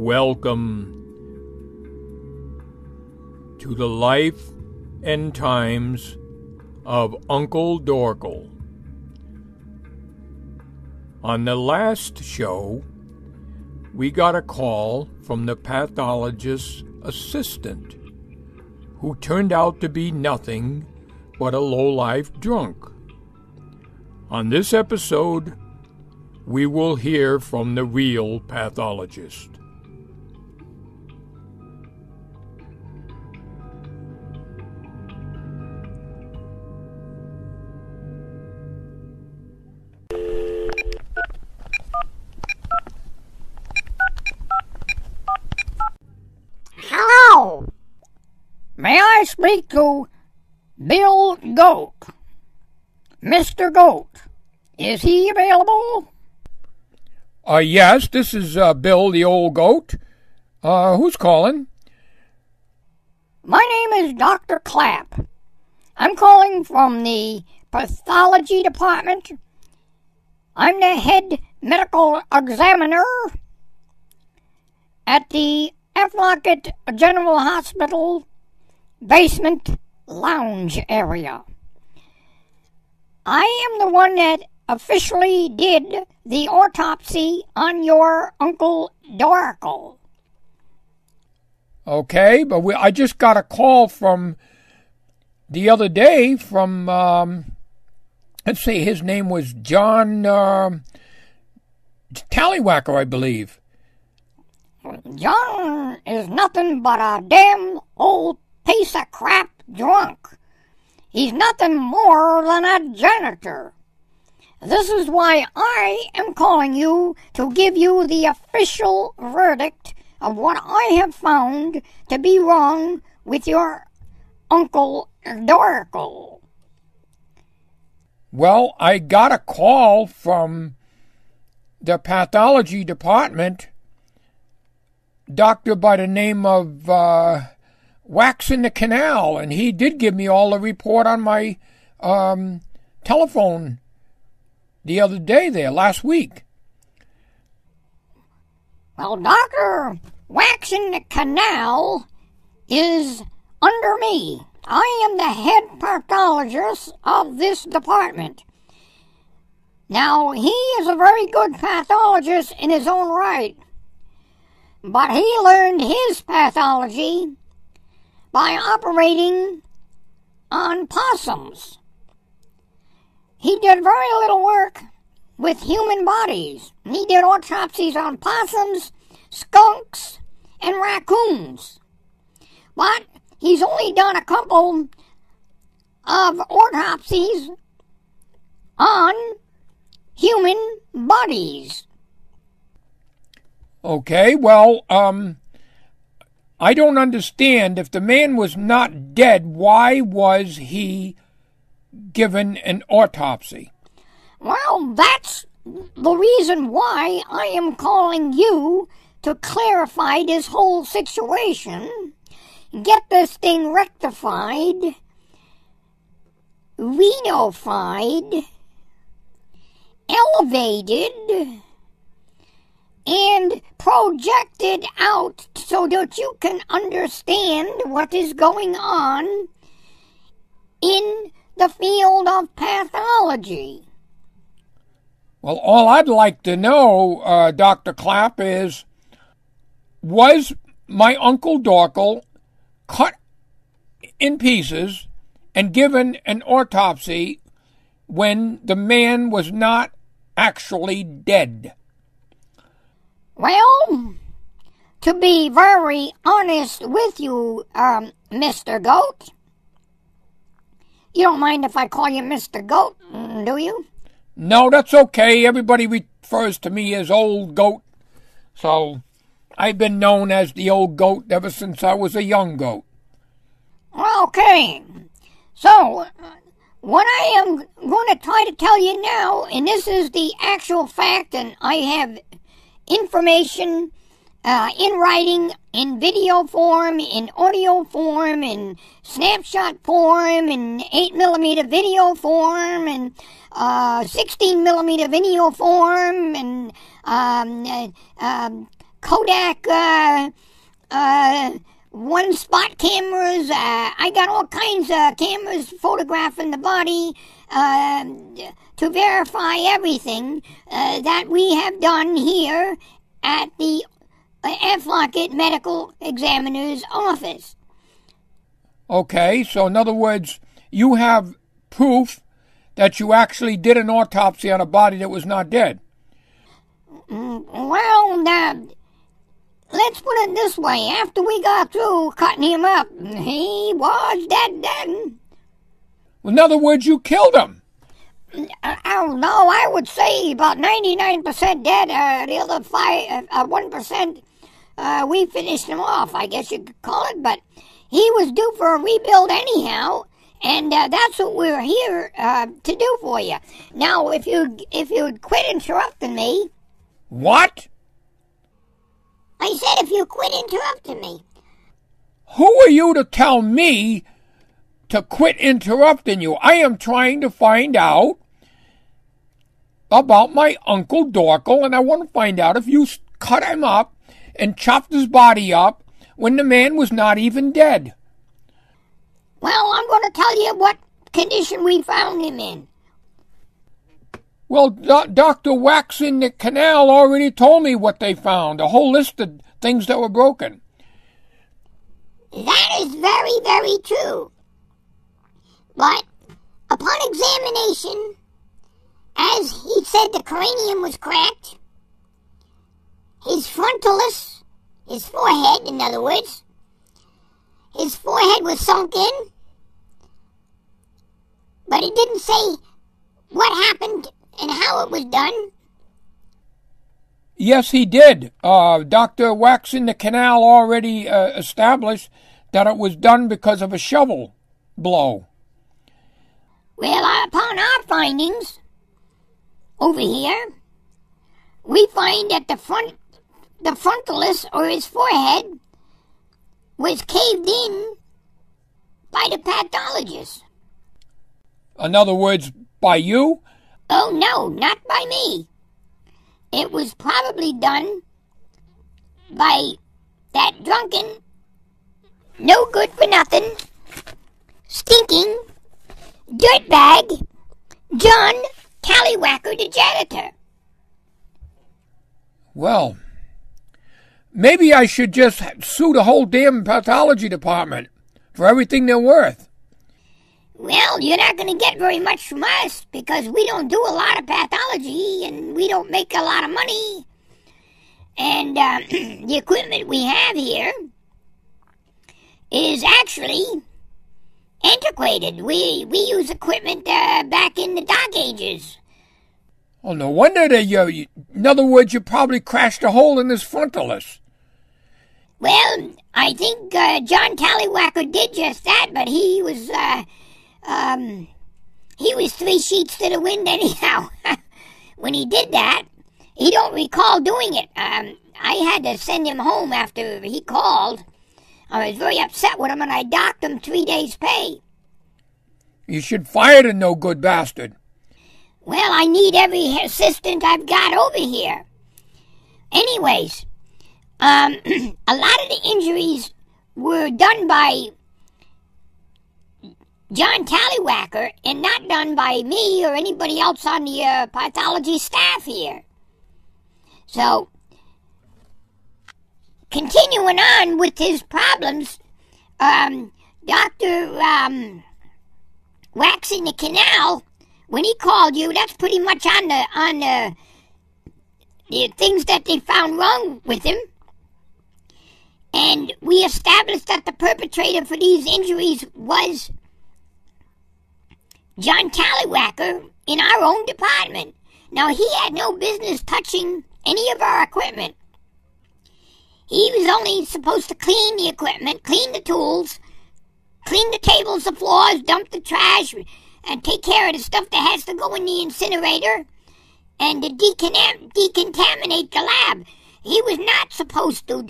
Welcome to the life and times of Uncle Dorkel. On the last show, we got a call from the pathologist's assistant, who turned out to be nothing but a low-life drunk. On this episode, we will hear from the real pathologist. Hello. May I speak to Bill Goat? Mr. Goat, is he available? Yes, this is Bill, the old goat. Who's calling? My name is Dr. Clapp. I'm calling from the pathology department. I'm the head medical examiner at the Affleck General Hospital basement lounge area. I am the one that officially did the autopsy on your Uncle Dorkel. Okay, but I just got a call from the other day from, let's see, his name was John Tallywhacker, I believe. John is nothing but a damn old piece of crap drunk. He's nothing more than a janitor. This is why I am calling you to give you the official verdict of what I have found to be wrong with your Uncle Dorkel. Well, I got a call from the pathology department, doctor by the name of Wax in the Canal, and he did give me all the report on my telephone the other day there, last week. Well, Dr. Wax in the Canal is under me. I am the head pathologist of this department. Now, he is a very good pathologist in his own right, but he learned his pathology by operating on possums. He did very little work with human bodies. He did autopsies on possums, skunks, and raccoons. But he's only done a couple of autopsies on human bodies. Okay, well, I don't understand. If the man was not dead, why was he given an autopsy? Well, that's the reason why I am calling you to clarify this whole situation, get this thing rectified, renofied, elevated, and projected out so that you can understand what is going on in the field of pathology. Well, all I'd like to know, Dr. Clapp, is, was my Uncle Dorkel cut in pieces and given an autopsy when the man was not actually dead? Well, to be very honest with you, Mr. Goat, you don't mind if I call you Mr. Goat, do you? No, that's okay. Everybody refers to me as Old Goat, so I've been known as the Old Goat ever since I was a young goat. Okay, so what I am going to try to tell you now, and this is the actual fact, and I have information in writing, in video form, in audio form, in snapshot form, in 8mm video form, and 16mm video form, and Kodak one-spot cameras. I got all kinds of cameras photographing the body to verify everything that we have done here at the F. Lockett Medical Examiner's office. Okay, so in other words, you have proof that you actually did an autopsy on a body that was not dead. Well, let's put it this way. After we got through cutting him up, he was dead. In other words, you killed him. Oh, no, I would say about 99% dead. The other 1%, we finished him off, I guess you could call it. But he was due for a rebuild anyhow, and that's what we're here to do for you. Now, if you'd quit interrupting me. What? I said if you quit interrupting me. Who are you to tell me to quit interrupting you? I am trying to find out about my Uncle Dorkel, and I want to find out if you cut him up and chopped his body up when the man was not even dead. Well, I'm going to tell you what condition we found him in. Well, Dr. Wax in the Canal already told me what they found, a whole list of things that were broken. That is very, very true. But upon examination, as he said, the cranium was cracked, his frontalis, his forehead, in other words, his forehead was sunk in, but it didn't say what happened and how it was done. Yes, he did. Dr. Wax in the Canal already established that it was done because of a shovel blow. Well, upon our findings over here, we find that the frontalis, or his forehead, was caved in by the pathologist. In other words, by you? Oh, no, not by me. It was probably done by that drunken, no-good-for-nothing, stinking dirtbag John Tallywhacker, the janitor. Well, maybe I should just sue the whole damn pathology department for everything they're worth. Well, you're not going to get very much from us because we don't do a lot of pathology and we don't make a lot of money. And the equipment we have here is actually antiquated. We use equipment back in the Dark Ages. Oh, no wonder that in other words, you probably crashed a hole in this frontalis. Well, I think John Tallywhacker did just that, but he was 3 sheets to the wind anyhow. When he did that, he don't recall doing it. I had to send him home after he called. I was very upset with him, and I docked him 3 days' pay. You should fire the no-good bastard. Well, I need every assistant I've got over here. Anyways, a lot of the injuries were done by John Tallywhacker and not done by me or anybody else on the pathology staff here. So, continuing on with his problems, Dr. Wax in the Canal, when he called you, that's pretty much on the things that they found wrong with him. And we established that the perpetrator for these injuries was John Tallywhacker in our own department. Now, he had no business touching any of our equipment. He was only supposed to clean the equipment, clean the tools, clean the tables, the floors, dump the trash, and take care of the stuff that has to go in the incinerator and to decontaminate the lab. He was not supposed to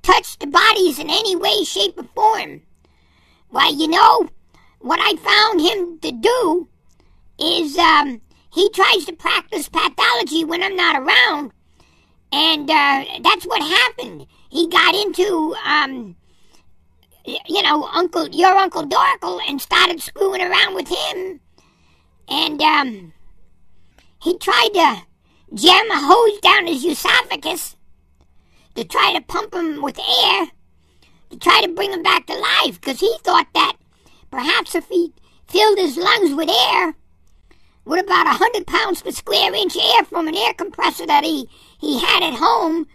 touch the bodies in any way, shape, or form. Why, you know, what I found him to do is he tries to practice pathology when I'm not around, And that's what happened. He got into, your Uncle Dorkel and started screwing around with him. And he tried to jam a hose down his esophagus to try to pump him with air, to try to bring him back to life, because he thought that perhaps if he filled his lungs with air, with about 100 pounds per square inch air from an air compressor that he had at home,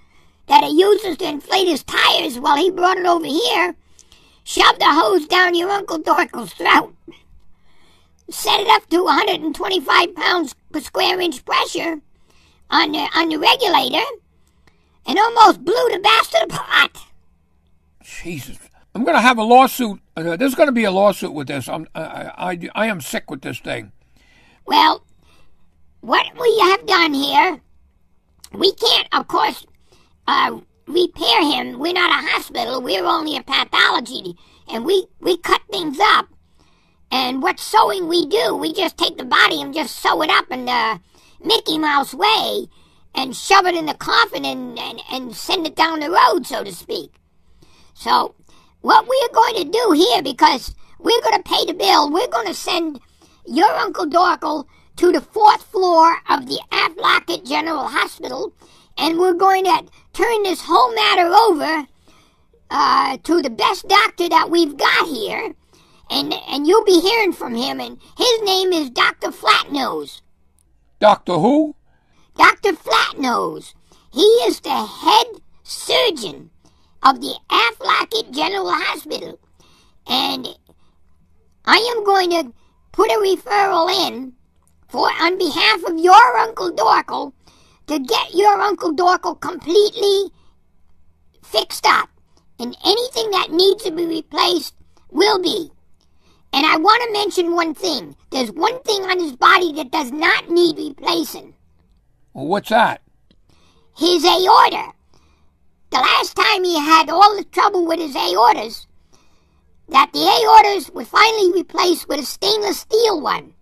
that he uses to inflate his tires while he brought it over here, shoved the hose down your Uncle Dorkel's throat, set it up to 125 pounds per square inch pressure on the regulator, and almost blew the bastard apart. Jesus. I'm going to have a lawsuit. There's going to be a lawsuit with this. I am sick with this thing. Well, what we have done here, we can't, of course, repair him. We're not a hospital. We're only a pathology. And we cut things up. And what sewing we do, we just take the body and just sew it up in the Mickey Mouse way and shove it in the coffin and send it down the road, so to speak. So what we're going to do here, because we're going to pay the bill, we're going to send your Uncle Dorkel to the 4th floor of the Pathologiest General Hospital, and we're going to turn this whole matter over to the best doctor that we've got here, and you'll be hearing from him, and his name is Dr. Flatnose. Dr. who? Dr. Flatnose. He is the head surgeon of the Pathologiest General Hospital, and I am going to put a referral in on behalf of your Uncle Dorkel to get your Uncle Dorkel completely fixed up, and anything that needs to be replaced will be. And I want to mention one thing. There's one thing on his body that does not need replacing. Well, what's that? His aorta. The last time he had all the trouble with his aortas, that the aortas were finally replaced with a stainless steel one.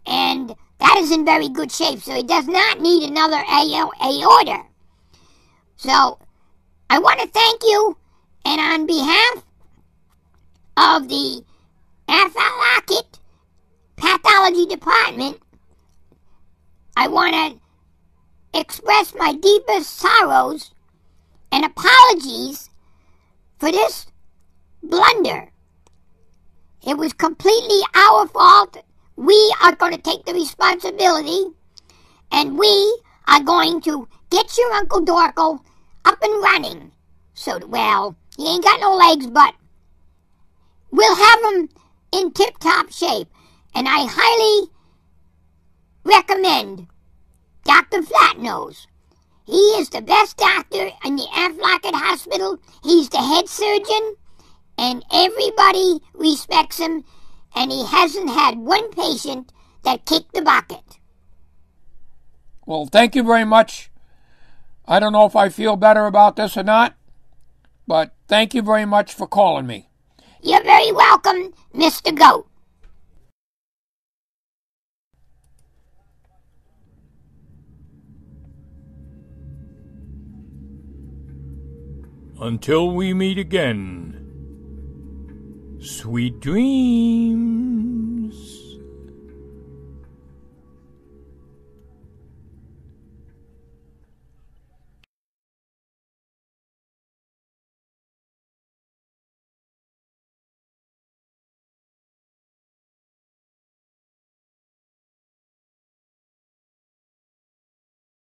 And that is in very good shape, so he does not need another aorta. So, I want to thank you, and on behalf of the Pathologiest Pathology Department, I want to express my deepest sorrows and apologies for this blunder. It was completely our fault. We are going to take the responsibility, and we are going to get your Uncle Dorkel up and running. So, well, he ain't got no legs, but we'll have him in tip-top shape. And I highly recommend Dr. Flatnose. He is the best doctor in the Pathologiest Hospital. He's the head surgeon, and everybody respects him, and he hasn't had one patient that kicked the bucket. Well, thank you very much. I don't know if I feel better about this or not, but thank you very much for calling me. You're very welcome, Mr. Goat. Until we meet again, sweet dreams.